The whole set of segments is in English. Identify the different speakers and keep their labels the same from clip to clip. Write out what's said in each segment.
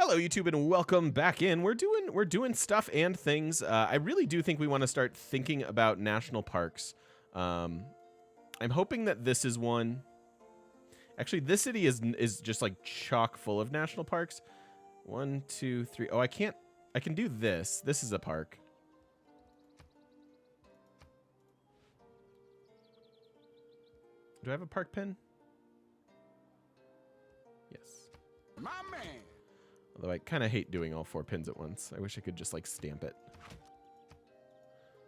Speaker 1: Hello, YouTube, and welcome back in. We're doing stuff and things. I really do think we want to start thinking about national parks. I'm hoping that this is one. Actually, this city is just like chock full of national parks. 1, 2, 3. Oh, I can't. I can do this. This is a park. Do I have a park pin? Yes.
Speaker 2: My man.
Speaker 1: Although I kind of hate doing all 4 pins at once. I wish I could just like stamp it.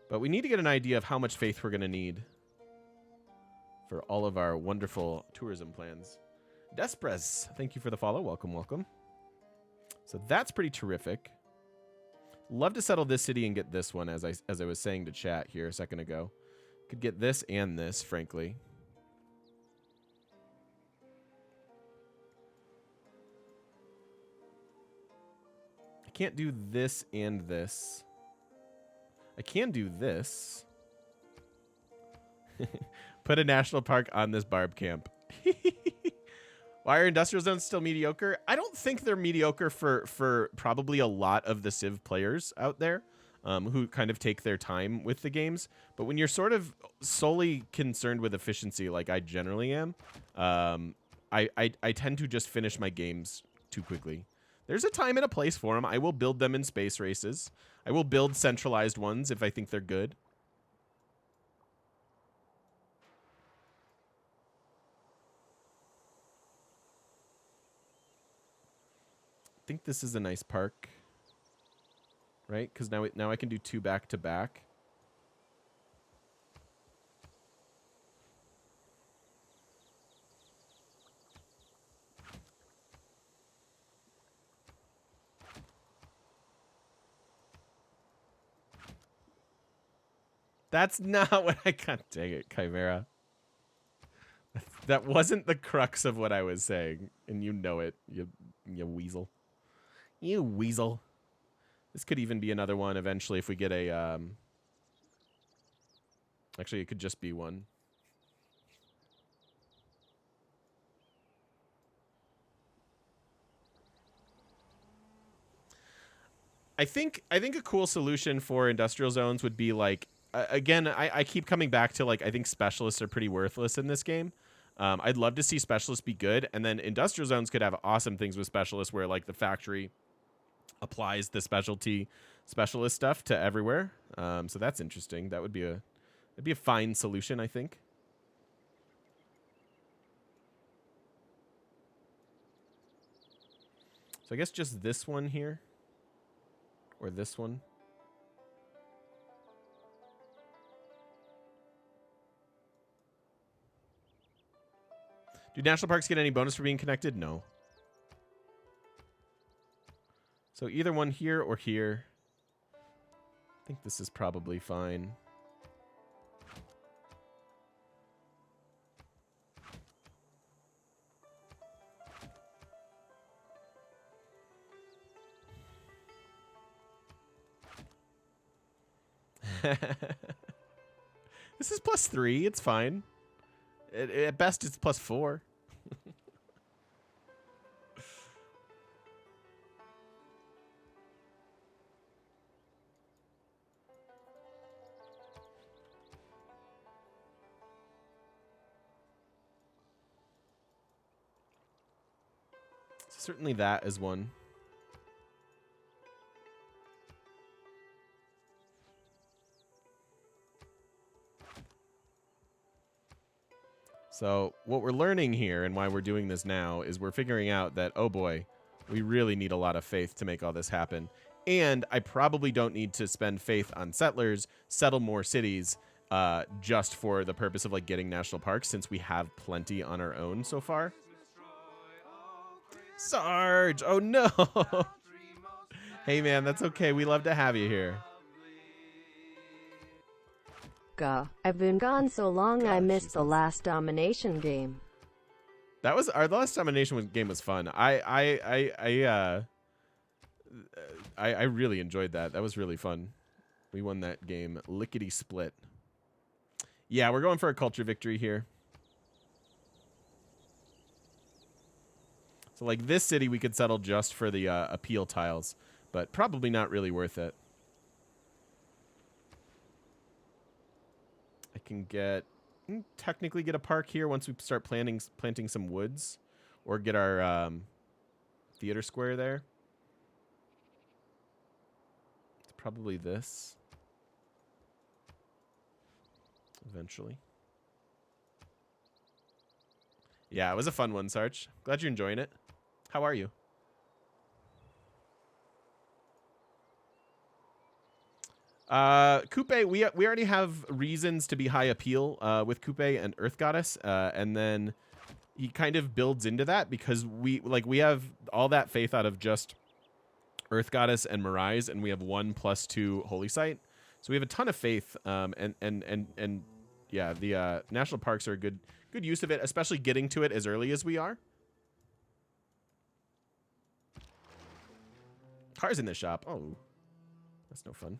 Speaker 1: But we need to get an idea of how much faith we're going to need for all of our wonderful tourism plans. Desprez, thank you for the follow. Welcome, welcome. So that's pretty terrific. Love to settle this city and get this one, as I was saying to chat here a second ago. Could get this and this, frankly. I can't do this and this. I can do this. Put a national park on this barb camp. Why are industrial zones still mediocre? I don't think they're mediocre for probably a lot of the Civ players out there who kind of take their time with the games. But when you're sort of solely concerned with efficiency, like I generally am, I tend to just finish my games too quickly. There's a time and a place for them. I will build them in space races. I will build centralized ones if I think they're good. I think this is a nice park, right? Because now I can do 2 back to back. That's not what I got. Dang it, Chimera. That wasn't the crux of what I was saying, and you know it, you weasel. You weasel. This could even be another one eventually if we get a... Actually, it could just be one. I think a cool solution for industrial zones would be like... again, I keep coming back to, like, I think specialists are pretty worthless in this game. I'd love to see specialists be good, and then industrial zones could have awesome things with specialists where, like, the factory applies the specialist stuff to everywhere. So that's interesting. That would be it'd be a fine solution, I think. So I guess just this one here, or this one. Do national parks get any bonus for being connected? No. So either one here or here. I think this is probably fine. This is +3. It's fine. At best, it's +4. Certainly that is one. So what we're learning here and why we're doing this now is we're figuring out that, oh boy, we really need a lot of faith to make all this happen. And I probably don't need to spend faith on settlers, settle more cities, just for the purpose of like getting national parks, since we have plenty on our own so far. Sarge! Oh no! Hey man, that's okay. We love to have you here.
Speaker 3: I've been gone so long. I missed the last domination game.
Speaker 1: That was the last domination game was fun. I really enjoyed that. That was really fun. We won that game lickety split. Yeah, we're going for a culture victory here. So like this city we could settle just for the appeal tiles, but probably not really worth it. I can technically get a park here once we start planting some woods, or get our theater square there. It's probably this eventually. Yeah, it was a fun one, Sarge. Glad you're enjoying it. How are you? Kupe, we already have reasons to be high appeal with Kupe and Earth Goddess, and then he kind of builds into that because we have all that faith out of just Earth Goddess and Mirais, and we have 1+2 Holy Site, so we have a ton of faith. And yeah, the national parks are a good use of it, especially getting to it as early as we are. Cars in this shop. Oh, that's no fun.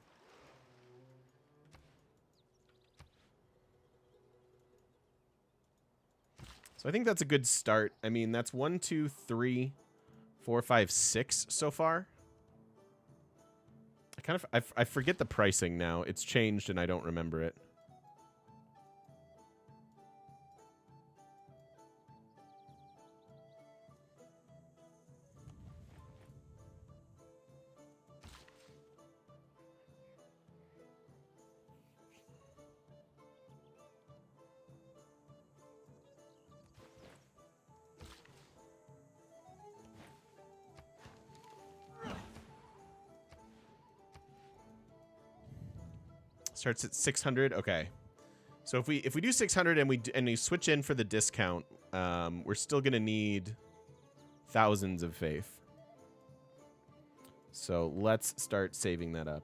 Speaker 1: So I think that's a good start. I mean, that's 1, 2, 3, 4, 5, 6 so far. I forget the pricing now. It's changed and I don't remember it. Starts at 600. Okay, so if we do 600 and we switch in for the discount, we're still gonna need thousands of faith. So let's start saving that up.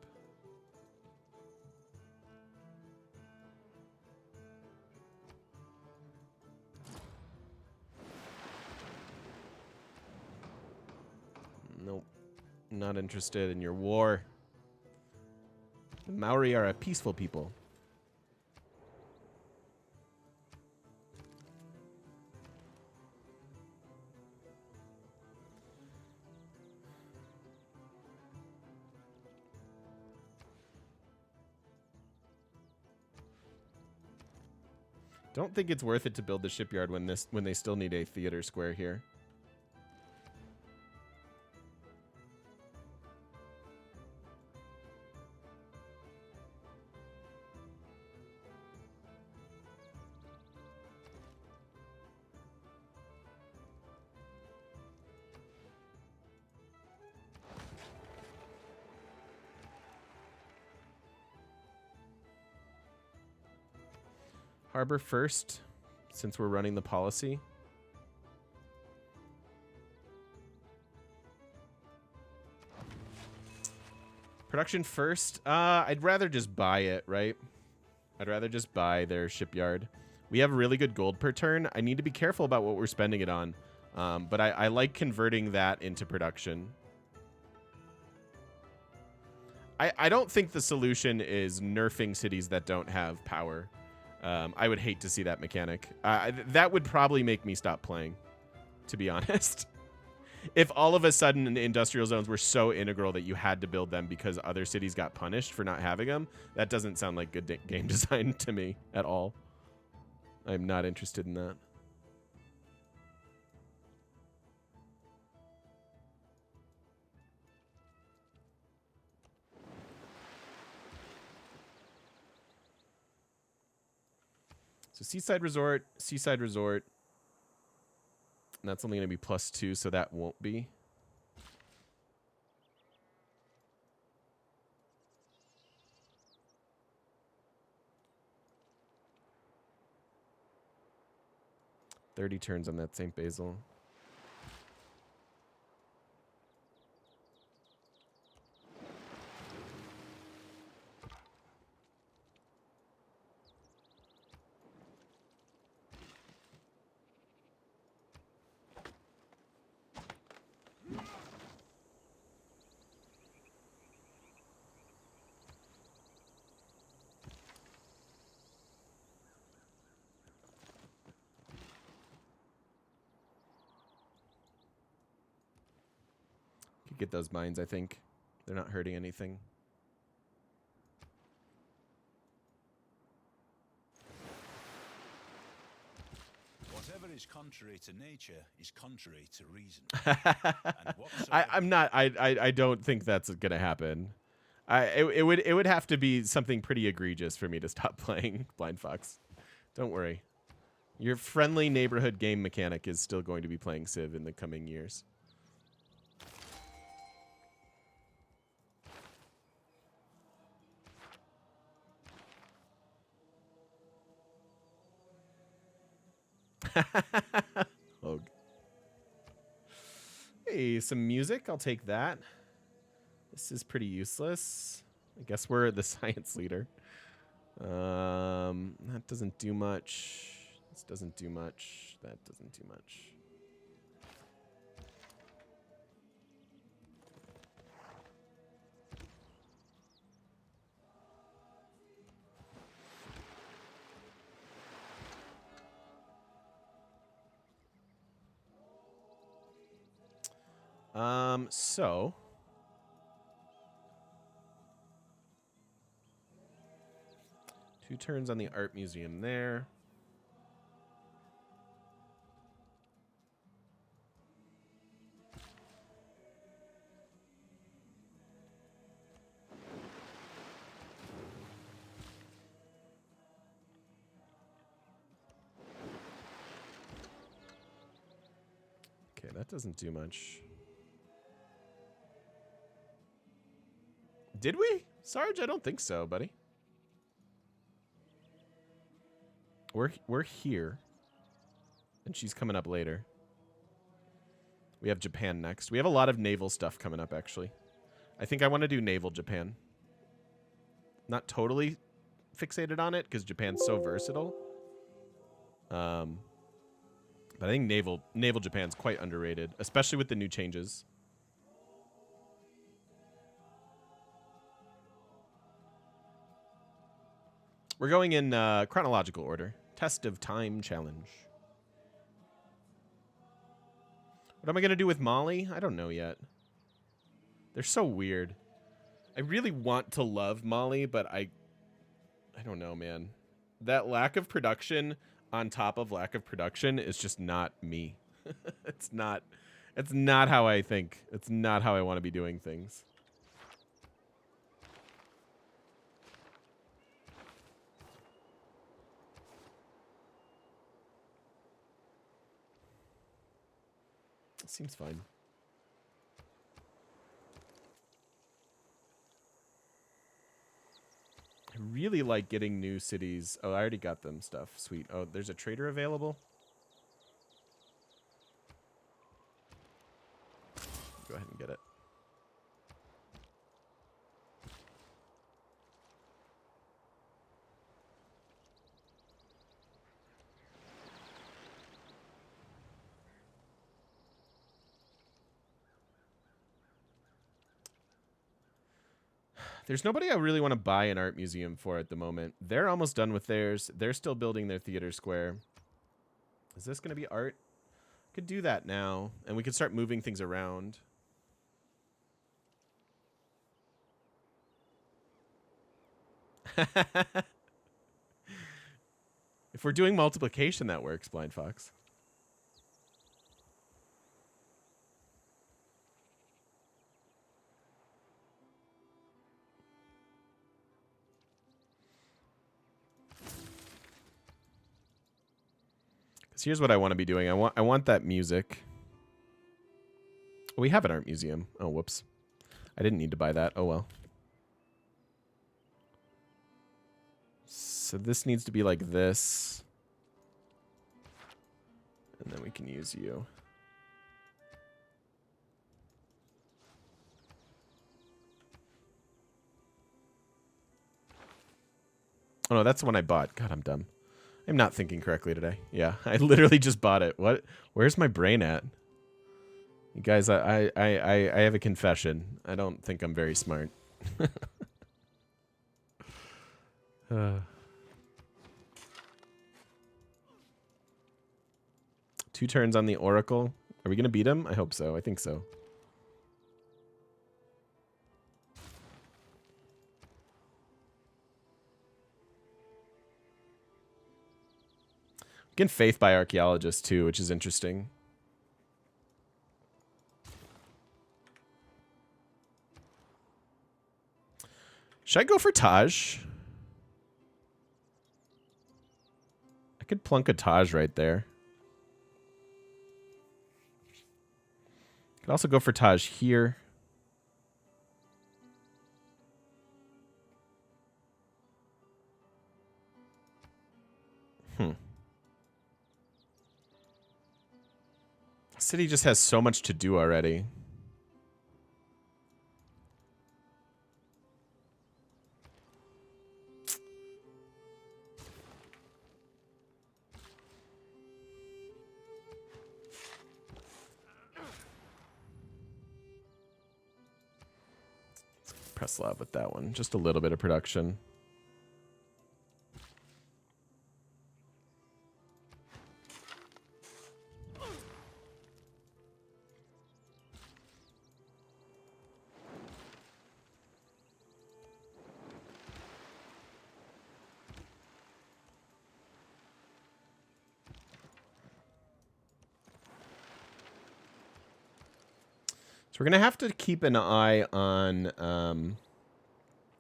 Speaker 1: Nope, not interested in your war. The Maori are a peaceful people. Don't think it's worth it to build the shipyard when they still need a theater square here. Harbor first, since we're running the policy. Production first. I'd rather just buy it, right? I'd rather just buy their shipyard. We have really good gold per turn. I need to be careful about what we're spending it on. But I like converting that into production. I don't think the solution is nerfing cities that don't have power. I would hate to see that mechanic. That would probably make me stop playing, to be honest. If all of a sudden industrial zones were so integral that you had to build them because other cities got punished for not having them, that doesn't sound like good game design to me at all. I'm not interested in that. So Seaside Resort. And that's only going to be +2, so that won't be. $30 turns on that St. Basil. get those mines, I think. They're not hurting anything.
Speaker 2: Whatever is contrary to nature is contrary to reason.
Speaker 1: I don't think that's gonna happen. It would have to be something pretty egregious for me to stop playing Blind Fox. Don't worry. Your friendly neighborhood game mechanic is still going to be playing Civ in the coming years. Oh. Hey, some music. I'll take that. This is pretty useless. I guess we're the science leader. That doesn't do much. This doesn't do much. That doesn't do much. So 2 turns on the art museum there. Okay, that doesn't do much. Did we? Sarge, I don't think so, buddy. We're here. And she's coming up later. We have Japan next. We have a lot of naval stuff coming up, actually. I think I want to do naval Japan. Not totally fixated on it, because Japan's so versatile. But I think naval Japan's quite underrated, especially with the new changes. We're going in chronological order. Test of Time challenge. What am I going to do with Molly? I don't know yet. They're so weird. I really want to love Molly, but I don't know, man. That lack of production on top of lack of production is just not me. It's not how I think. It's not how I want to be doing things. Seems fine. I really like getting new cities. Oh, I already got them stuff. Sweet. Oh, there's a trader available. Go ahead and get it. There's nobody I really want to buy an art museum for at the moment. They're almost done with theirs. They're still building their theater square. Is this going to be art? Could do that now, and we could start moving things around. If we're doing multiplication, that works, Blind Fox. Here's what I want to be doing. I want that music. We have an art museum. Oh, whoops. I didn't need to buy that. Oh, well. So this needs to be like this. And then we can use you. Oh, no, that's the one I bought. God, I'm dumb. I'm not thinking correctly today. Yeah, I literally just bought it. What? Where's my brain at? You guys, I have a confession. I don't think I'm very smart. 2 turns on the Oracle. Are we going to beat him? I hope so. I think so. Getting faith by archaeologists too, which is interesting. Should I go for Taj? I could plunk a Taj right there. Could also go for Taj here. City just has so much to do already. Press lab with that one. Just a little bit of production. So we're going to have to keep an eye on,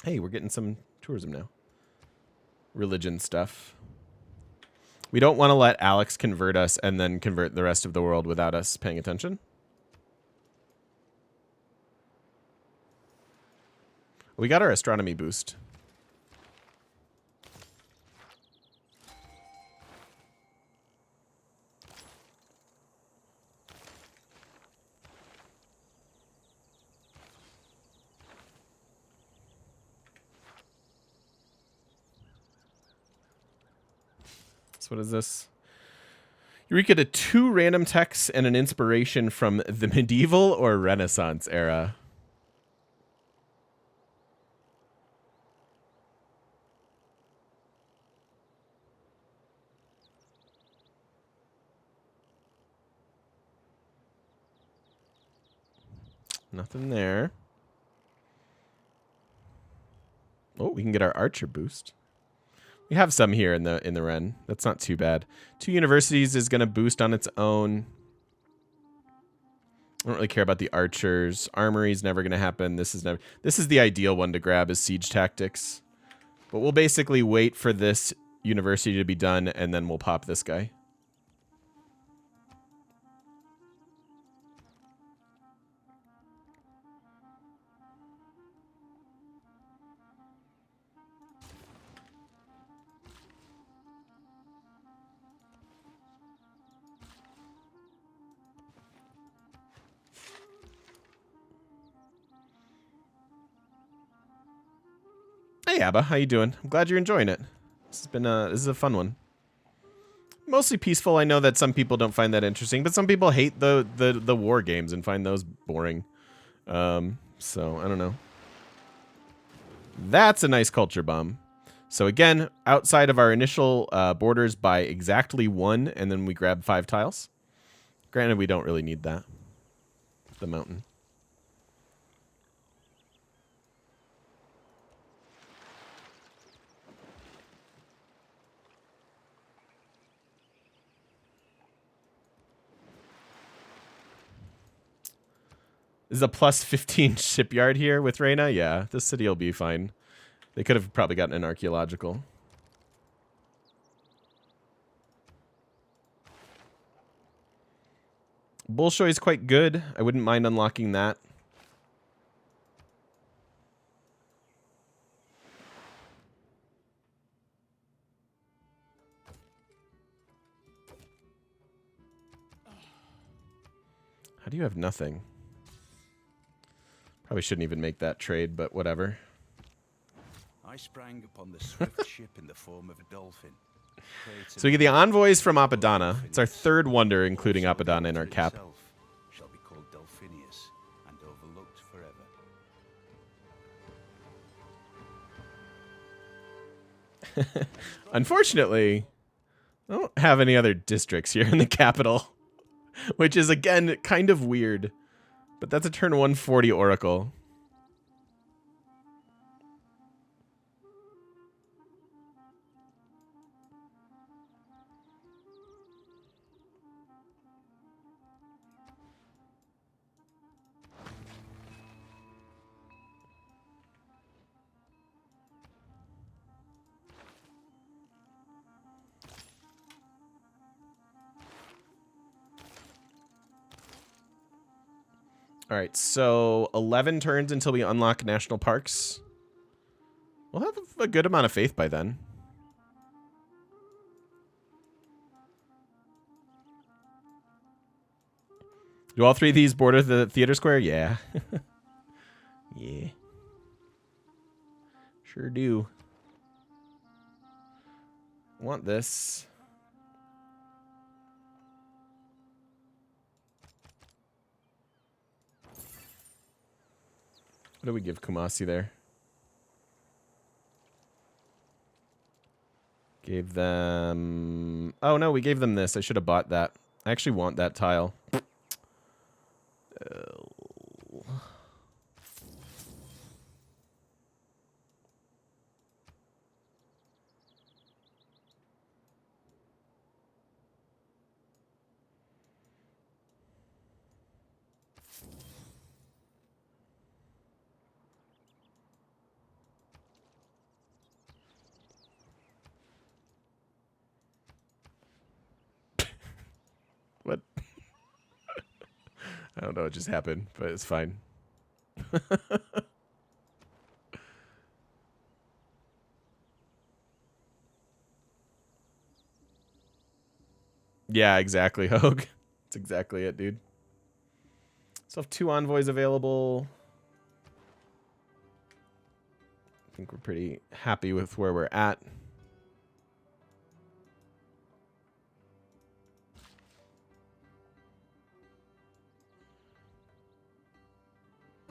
Speaker 1: hey, we're getting some tourism now. Religion stuff. We don't want to let Alex convert us and then convert the rest of the world without us paying attention. We got our astronomy boost. What is this? Eureka to 2 random texts and an inspiration from the medieval or Renaissance era. Nothing there. Oh, we can get our archer boost. We have some here in the Ren. That's not too bad. 2 universities is going to boost on its own. I don't really care about the archers. Armory is never going to happen. This is the ideal one to grab is siege tactics. But we'll basically wait for this university to be done and then we'll pop this guy. Hey Abba, how you doing? I'm glad you're enjoying it. This is a fun one. Mostly peaceful. I know that some people don't find that interesting, but some people hate the war games and find those boring. So I don't know. That's a nice culture bomb. So again, outside of our initial borders by exactly 1, and then we grab 5 tiles. Granted, we don't really need that. The mountain. This is a plus 15 shipyard here with Reyna. Yeah, this city will be fine. They could have probably gotten an archaeological. Bolshoi is quite good. I wouldn't mind unlocking that. How do you have nothing? Probably shouldn't even make that trade, but whatever.
Speaker 2: I sprang upon the swift ship in the form of a dolphin.
Speaker 1: So we get the envoys from Apadana. It's our 3rd wonder, including Apadana in our cap.
Speaker 2: Shall be called Delphinius and overlooked forever.
Speaker 1: Unfortunately, I don't have any other districts here in the capital, which is, again, kind of weird. But that's a turn 140 Oracle. All right, so 11 turns until we unlock national parks. We'll have a good amount of faith by then. Do all three of these border the theater square? Yeah. Yeah. Sure do. Want this. What do we give Kumasi there? Gave them... Oh, no, we gave them this. I should have bought that. I actually want that tile. What? I don't know what just happened, but it's fine. Yeah, exactly, Hogue. That's exactly it, dude. So have 2 envoys available. I think we're pretty happy with where we're at.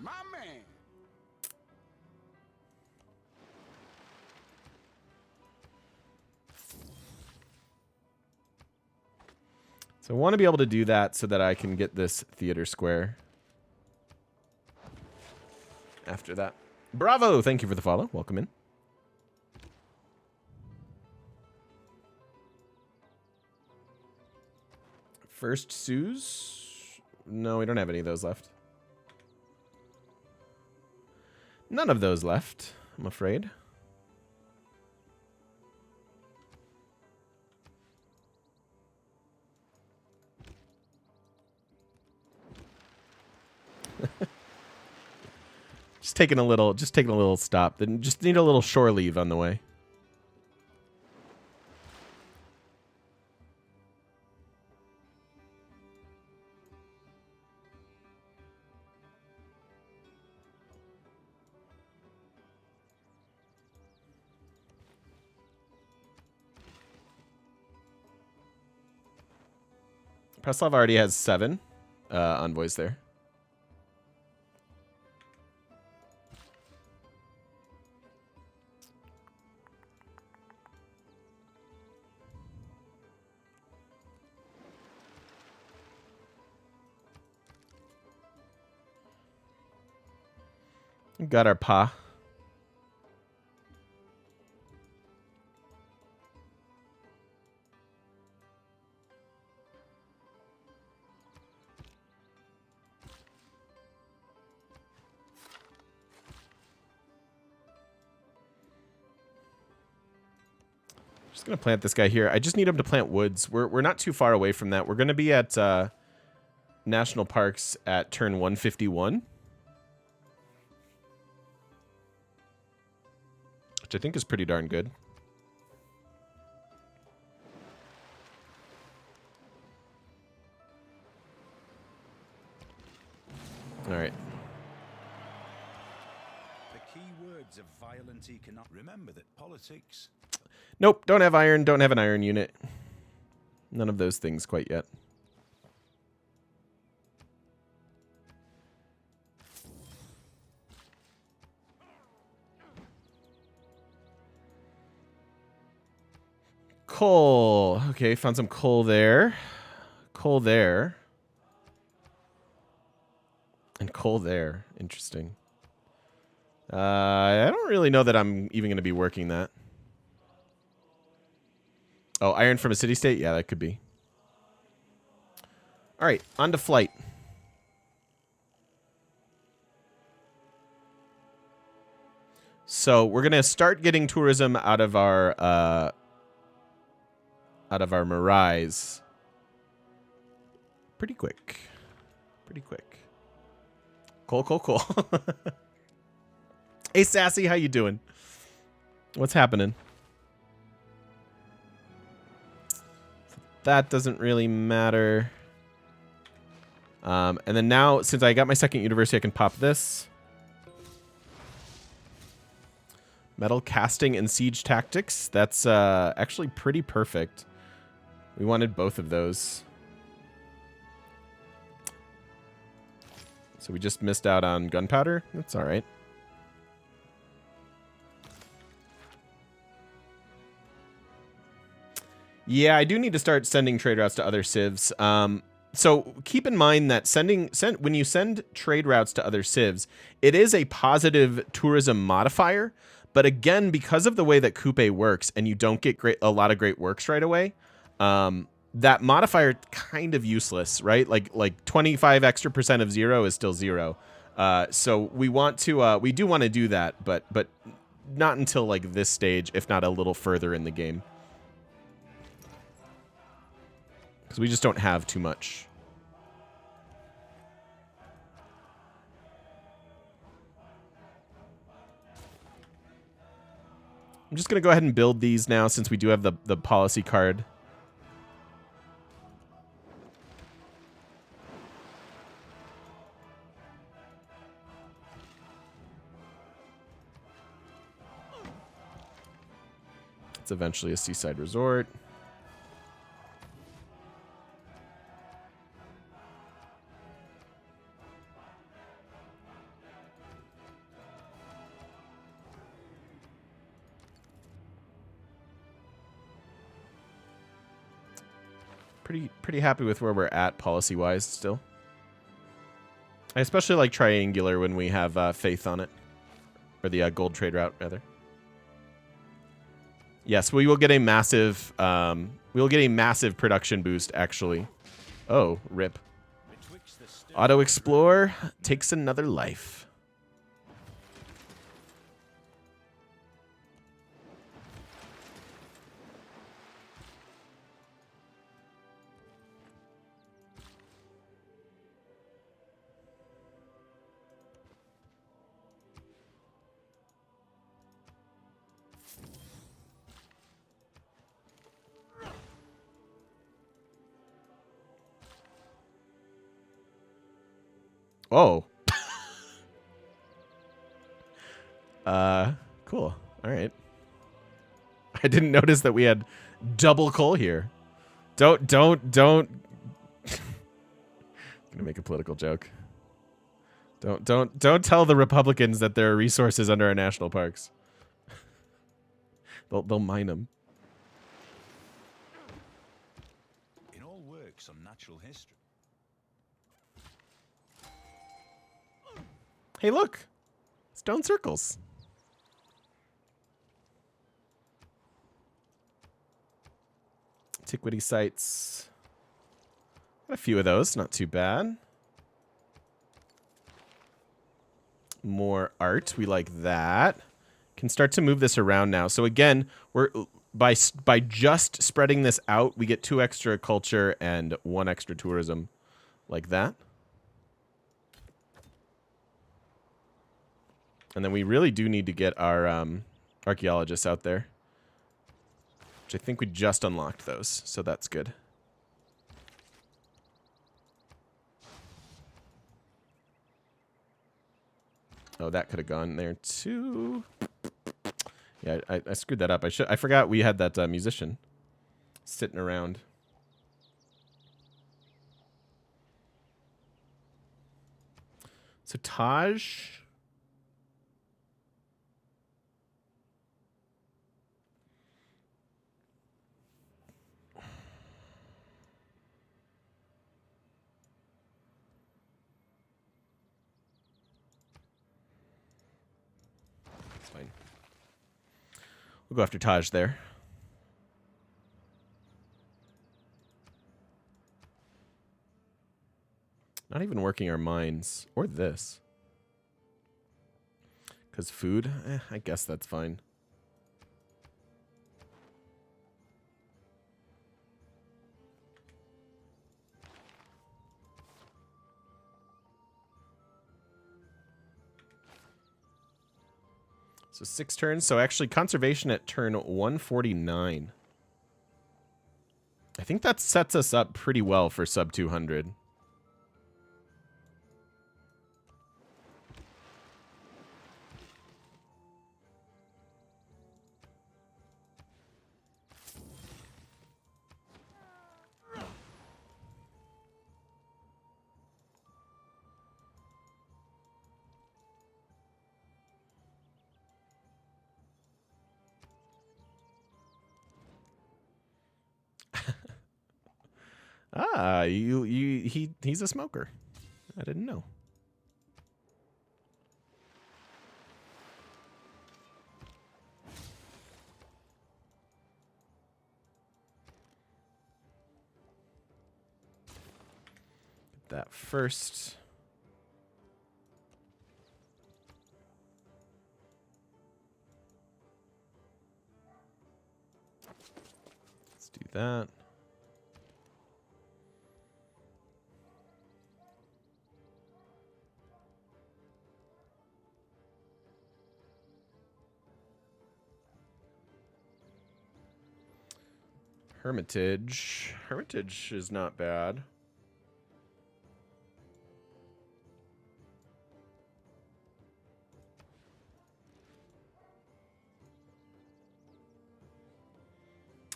Speaker 2: My man.
Speaker 1: So I want to be able to do that so that I can get this theater square. After that. Bravo! Thank you for the follow. Welcome in. First Suze. No, we don't have any of those left. None of those left, I'm afraid. Just taking a little stop. Then just need a little shore leave on the way. Preslav already has 7 envoys there. We got our pa. Just gonna plant this guy here. I just need him to plant woods. We're not too far away from that. We're gonna be at national parks at turn 151, which I think is pretty darn good. All right.
Speaker 2: The key words of violent economic. Remember that politics.
Speaker 1: Nope, don't have iron, don't have an iron unit. None of those things quite yet. Coal. Okay, found some coal there. Coal there. And coal there. Interesting. I don't really know that I'm even going to be working that. Oh, iron from a city-state? Yeah, that could be. All right, on to flight. So we're going to start getting tourism out of our Mirais pretty quick. Pretty quick. Cool. Hey, Sassy, how you doing? What's happening? That doesn't really matter. And then now, since I got my second university, I can pop this. Metal casting and siege tactics. That's actually pretty perfect. We wanted both of those. So we just missed out on gunpowder. That's all right. Yeah, I do need to start sending trade routes to other civs. So keep in mind that when you send trade routes to other civs, it is a positive tourism modifier. But again, because of the way that Kupe works, and you don't get a lot of great works right away, that modifier kind of useless, right? Like 25 extra % of 0 is still 0. So we do want to do that, but not until like this stage, if not a little further in the game. Because we just don't have too much. I'm just going to go ahead and build these now since we do have the policy card. It's eventually a seaside resort. Pretty happy with where we're at policy-wise still. I especially like triangular when we have faith on it. Or the gold trade route, rather. Yes, we will get a massive production boost, actually. Oh, rip. Auto Explore takes another life. Oh. Cool. All right. I didn't notice that we had double coal here. Don't. Gonna make a political joke. Don't tell the Republicans that there are resources under our national parks. They'll mine them.
Speaker 2: In all works on natural history.
Speaker 1: Hey, look. Stone circles. Antiquity sites. Got a few of those. Not too bad. More art. We like that. Can start to move this around now. So again, we're by just spreading this out, we get 2 extra culture and 1 extra tourism, like that. And then we really do need to get our archaeologists out there, which I think we just unlocked those, so that's good. Oh, that could have gone there too. Yeah, I screwed that up. I forgot we had that musician sitting around. So Taj. It's fine. We'll go after Taj there. Not even working our mines. Or this. Because food? I guess that's fine. So 6 turns. So actually conservation at turn 149. I think that sets us up pretty well for sub 200. Ah, he's a smoker. I didn't know. That first. Let's do that. Hermitage. Hermitage is not bad.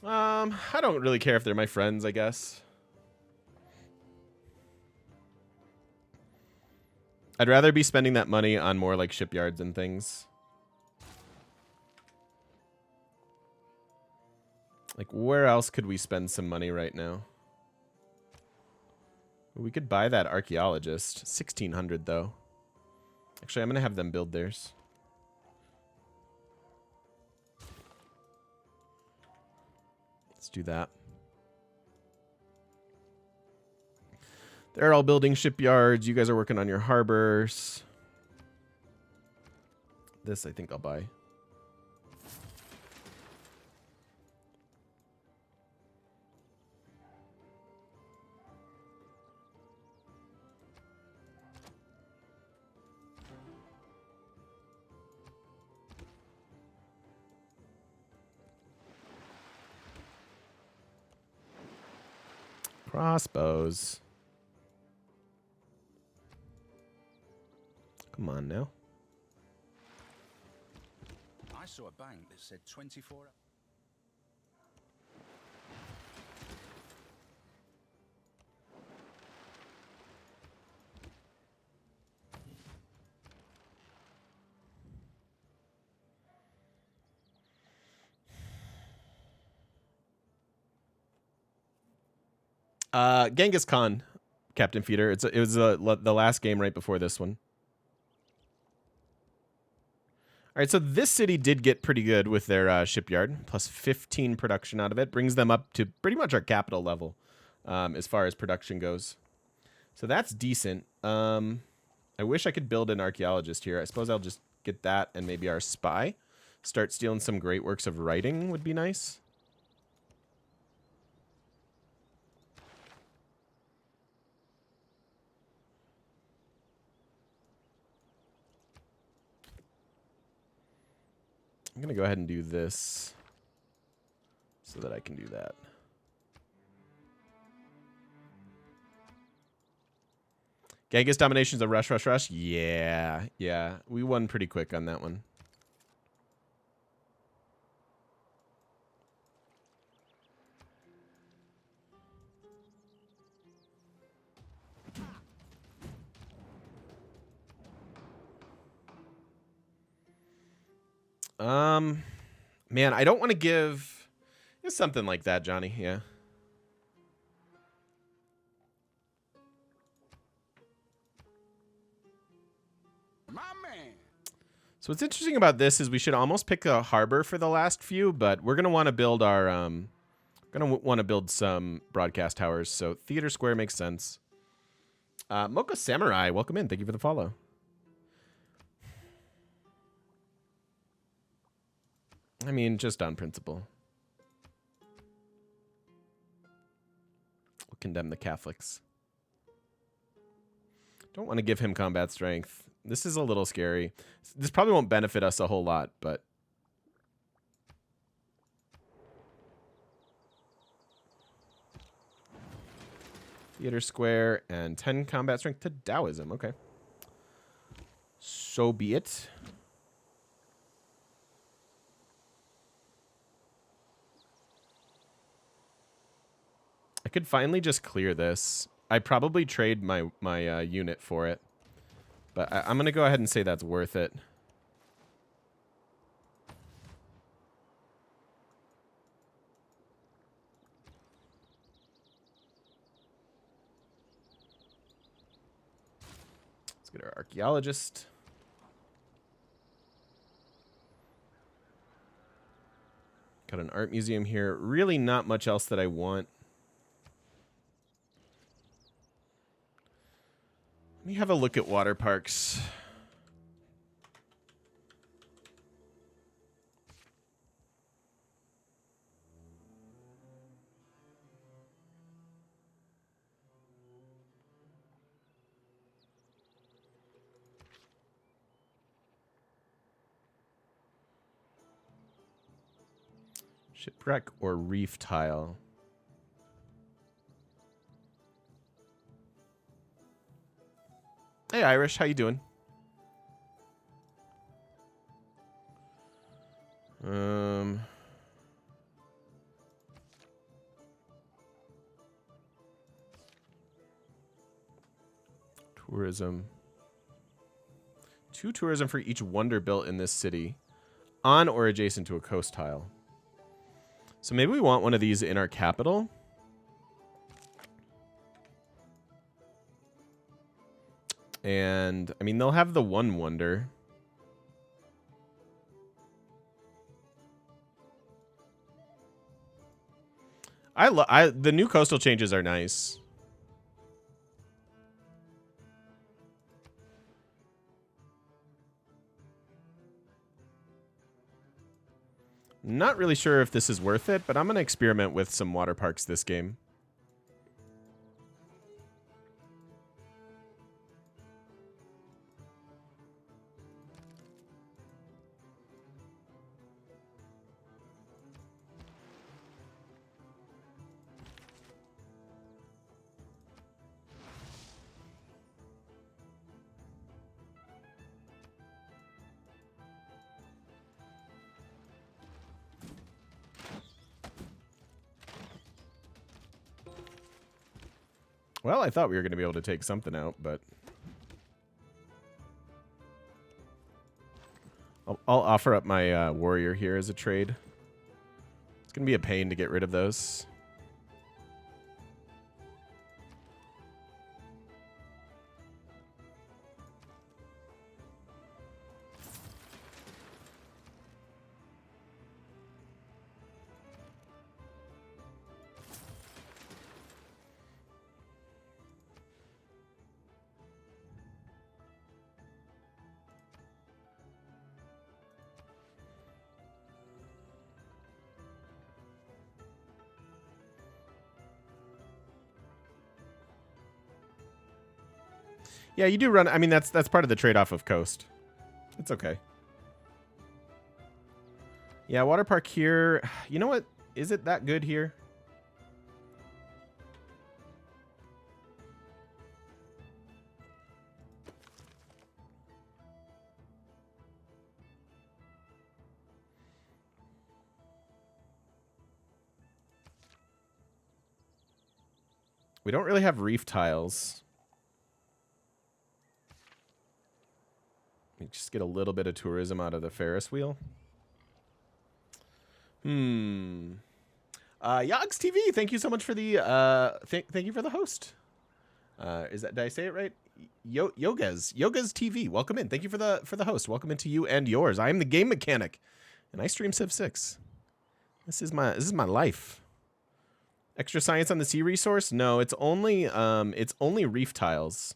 Speaker 1: I don't really care if they're my friends, I guess. I'd rather be spending that money on more like shipyards and things. Like, where else could we spend some money right now? We could buy that archaeologist. 1,600 though. Actually, I'm gonna have them build theirs. Let's do that. They're all building shipyards. You guys are working on your harbors. This I think I'll buy. Crossbows. Come on now.
Speaker 2: I saw a bank that said 24.
Speaker 1: Genghis Khan, Captain Feeder. It was the last game right before this one. All right, so this city did get pretty good with their shipyard, plus 15 production out of it. Brings them up to pretty much our capital level as far as production goes. So that's decent. I wish I could build an archaeologist here. I suppose I'll just get that and maybe our spy. Start stealing some great works of writing would be nice. I'm going to go ahead and do this so that I can do that. Genghis domination's a rush, rush, rush. Yeah, yeah. We won pretty quick on that one. Man, I don't want to give... It's something like that, Johnny, yeah.
Speaker 2: My man.
Speaker 1: So what's interesting about this is we should almost pick a harbor for the last few, but we're going to want to build our... going to want to build some broadcast towers, so Theater Square makes sense. Mocha Samurai, welcome in. Thank you for the follow. I mean, just on principle. We'll condemn the Catholics. Don't want to give him combat strength. This is a little scary. This probably won't benefit us a whole lot, but... Theater Square and 10 combat strength to Taoism. Okay. So be it. I could finally just clear this. I'd probably trade my unit for it. But I'm going to go ahead and say that's worth it. Let's get our archaeologist. Got an art museum here. Really not much else that I want. Let me have a look at water parks. Shipwreck or reef tile? Hey, Irish, how you doing? Tourism. 2 tourism for each wonder built in this city, on or adjacent to a coast tile. So maybe we want one of these in our capital. And, I mean, they'll have the one wonder. The new coastal changes are nice. Not really sure if this is worth it, but I'm going to experiment with some water parks this game. Well, I thought we were going to be able to take something out, but... I'll offer up my warrior here as a trade. It's going to be a pain to get rid of those. Yeah, you do run. I mean, that's part of the trade-off of coast. It's okay. Yeah, water park here. You know what? Is it that good here? We don't really have reef tiles. Just get a little bit of tourism out of the Ferris wheel. Yogs TV, thank you so much for the thank you for the host. Did I say it right? Yogas TV, welcome in. Thank you for the host. Welcome into you and yours. I am the game mechanic, and I stream Civ 6. This is my life. Extra science on the sea resource? No, it's only reef tiles.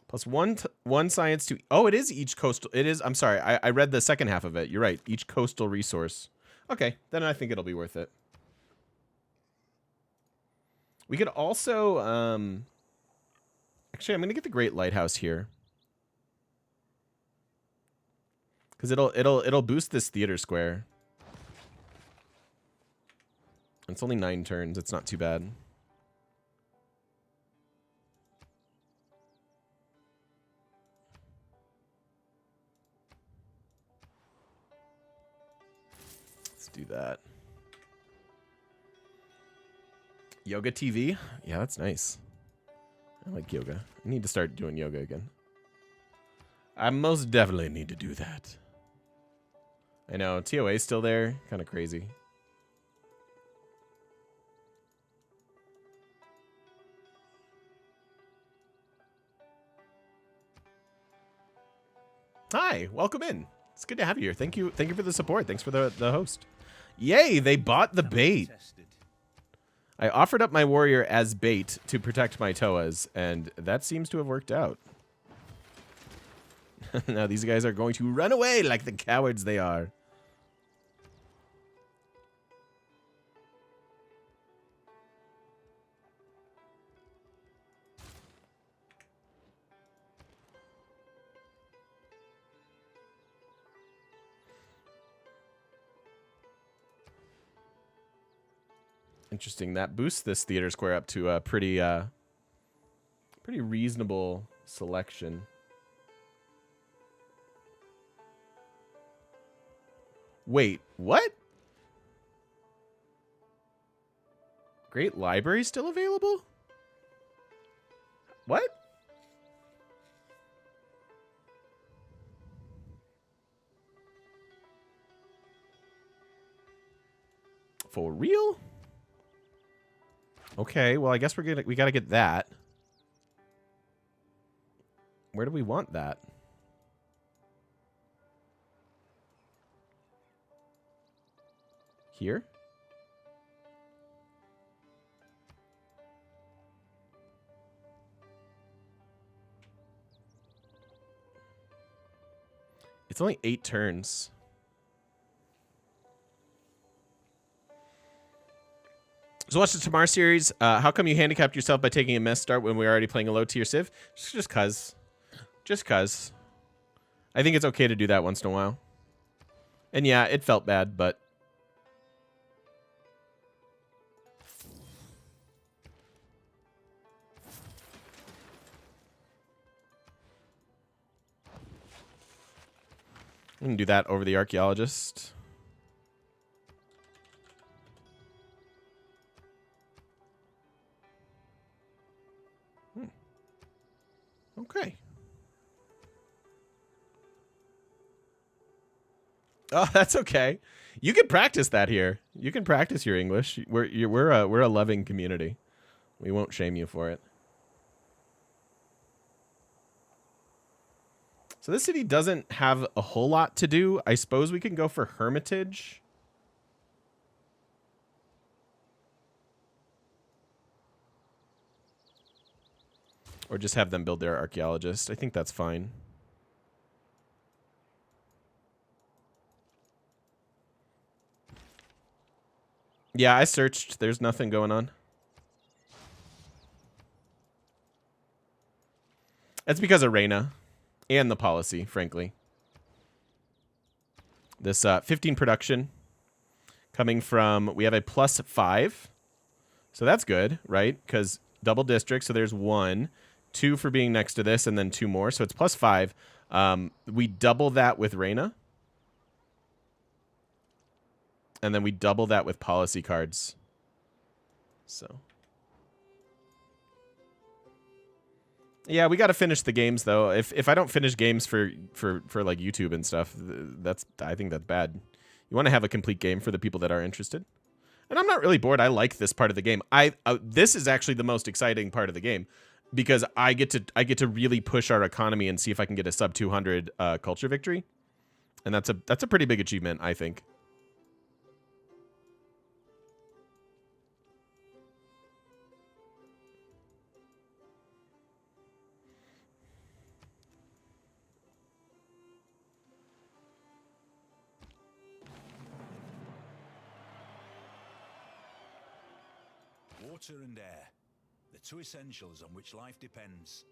Speaker 1: Plus one science to... Oh, it is each coastal... It is... I'm sorry. I read the second half of it. You're right. Each coastal resource. Okay. Then I think it'll be worth it. We could also... Actually, I'm gonna get the Great Lighthouse here. Because it'll boost this theater square. It's only 9 turns. It's not too bad. Let's do that. Yoga TV? Yeah, that's nice. I like yoga. I need to start doing yoga again. I most definitely need to do that. I know, TOA's still there. Kind of crazy. Hi, welcome in. It's good to have you here. Thank you for the support. Thanks for the host. Yay, they bought the bait. I offered up my warrior as bait to protect my Toas, and that seems to have worked out. Now these guys are going to run away like the cowards they are. Interesting. That boosts this theater square up to a pretty reasonable selection. Wait, what? Great Library still available? What? For real? Okay, well I guess we gotta get that. Where do we want that? Here? It's only 8 turns. So watch the Tamar series. How come you handicapped yourself by taking a mess start when we were already playing a low tier Civ? Just cuz. Just cuz. I think it's okay to do that once in a while. And yeah, it felt bad, but... we can do that over the archaeologist. Okay. Oh, that's okay. You can practice that here. You can practice your English. We're a loving community. We won't shame you for it. So this city doesn't have a whole lot to do. I suppose we can go for Hermitage. Or just have them build their archaeologist. I think that's fine. Yeah, I searched. There's nothing going on. That's because of Reyna. And the policy, frankly. This 15 production coming from, we have a +5. So that's good, right? Because double district, so there's 1. 2 for being next to this, and then 2 more. So it's +5. We double that with Reyna. And then we double that with policy cards. So... yeah, we got to finish the games though. If I don't finish games for like YouTube and stuff, I think that's bad. You want to have a complete game for the people that are interested. And I'm not really bored. I like this part of the game. This is actually the most exciting part of the game because I get to really push our economy and see if I can get a sub 200 culture victory. And that's a pretty big achievement, I think.
Speaker 2: Water and air, the two essentials on which life depends.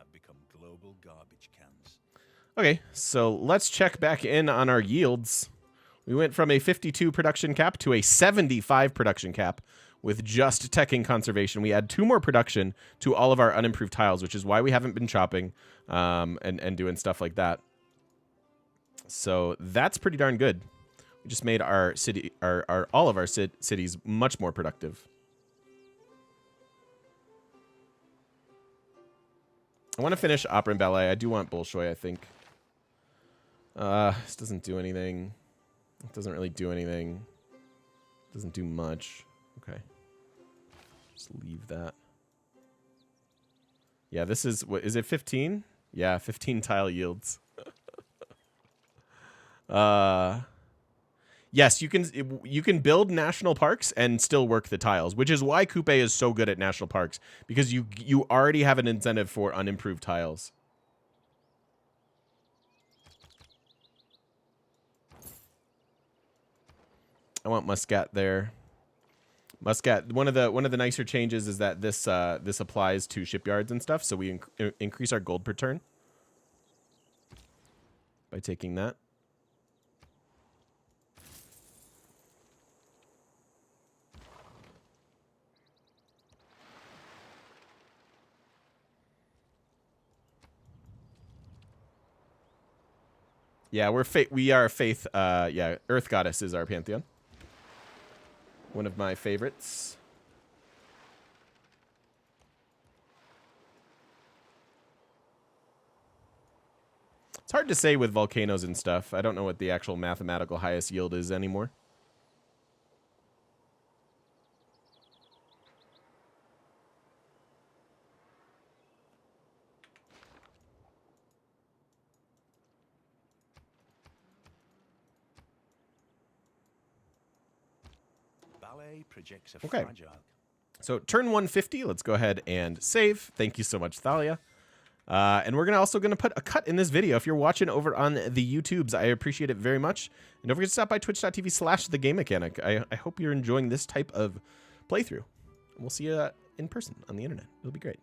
Speaker 2: have become global garbage cans.
Speaker 1: Okay, so let's check back in on our yields. We went from a 52 production cap to a 75 production cap with just teching conservation. We add 2 more production to all of our unimproved tiles, which is why we haven't been chopping and doing stuff like that. So that's pretty darn good. We just made our city, all of our cities much more productive. I want to finish opera and ballet. I do want Bolshoi, I think. This doesn't do anything. It doesn't really do anything. Doesn't do much. Okay. Just leave that. Yeah, this is, what is it, 15? Yeah, 15 tile yields. Yes, you can build national parks and still work the tiles, which is why Kupe is so good at national parks, because you already have an incentive for unimproved tiles. I want Muscat there. Muscat. One of the nicer changes is that this applies to shipyards and stuff, so we increase our gold per turn by taking that. Yeah, we are faith. Yeah, Earth Goddess is our pantheon. One of my favorites. It's hard to say with volcanoes and stuff. I don't know what the actual mathematical highest yield is anymore.
Speaker 2: Ballet projects a
Speaker 1: Okay.
Speaker 2: fragile.
Speaker 1: So turn 150, let's go ahead and save. Thank you so much, Thalia. And we're also going to put a cut in this video. If you're watching over on the YouTubes, I appreciate it very much. And don't forget to stop by twitch.tv/thegamemechanic. I hope you're enjoying this type of playthrough. And we'll see you in person on the internet. It'll be great.